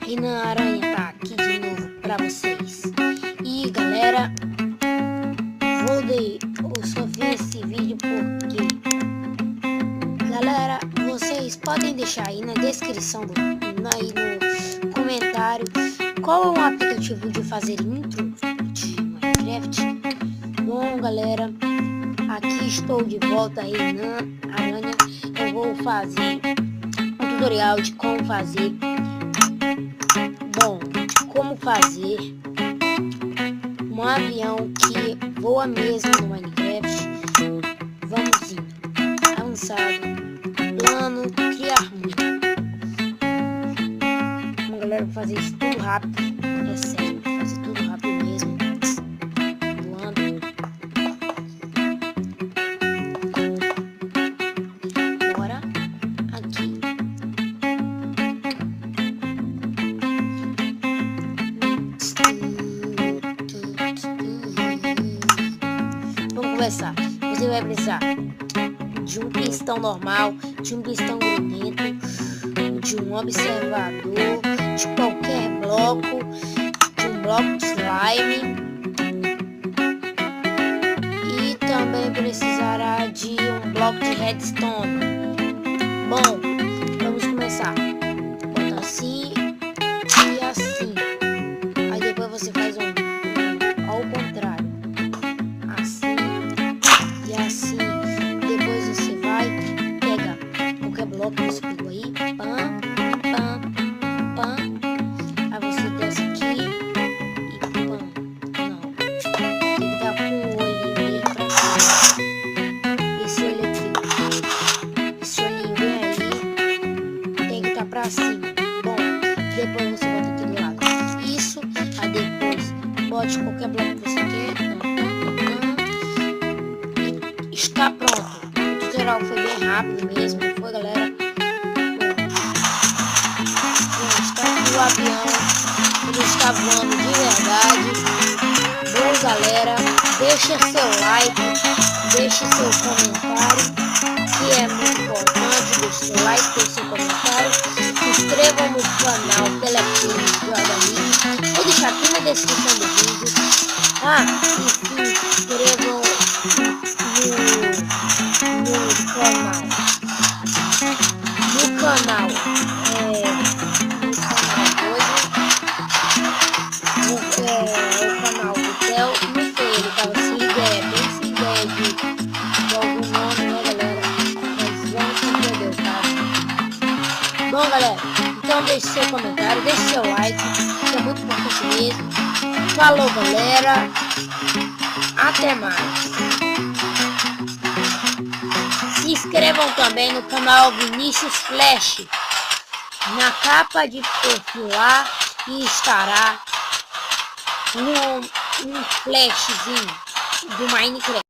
Renan Aranha tá aqui de novo pra vocês. E galera, eu só fiz esse vídeo porque, galera, vocês podem deixar aí na descrição, aí no comentário, qual é o aplicativo de fazer intro de Minecraft. Bom galera, aqui estou de volta, Renan Aranha. Eu vou fazer um tutorial de como fazer um avião que voa mesmo no Minecraft. Vamos indo. Avançado, plano, criar mundo. Bom galera, vou fazer isso tudo rápido. É sério, vou fazer tudo rápido mesmo. Voando. Bora aqui. Vamos começar. Você vai precisar de um pistão normal, de um pistão grudento, de um observador, de qualquer bloco, de um bloco de slime, e também precisará de um bloco de redstone. Bom, vamos começar. Bota assim e assim. Aí depois você faz ao contrário. Assim e assim. Depois você vai pegar qualquer bloco que você pegou aí. Pam, pam, pam. Aí você desce aqui e pam. Não. Tem que dar com o olho meio pra cima. Esse olho aqui. Esse olhinho bem aí. Tem que estar pra cima. Bom, depois você bota aqui do lado. Isso. Aí depois bote qualquer bloco que você quer. Está pronto. O tutorial foi bem rápido mesmo, não foi galera? Está aqui o avião. Ele está voando de verdade. Bom galera, deixa seu like, deixe seu comentário, que é muito importante. Deixe seu like, deixe seu comentário. Se inscrevam no canal Telequim Joga. Vou deixar aqui na descrição do vídeo. E se inscrevam no canal do Theo. Não sei, ele tava sem ideia, bem sem ideia de algum nome, né galera? Mas vamos com Deus, tá? Bom galera, então deixe seu comentário, deixe seu like, que é muito importante mesmo. Falou galera, até mais. Se inscrevam também no canal Vinícius Flash. Na capa de perfil lá e estará um flashzinho do Minecraft.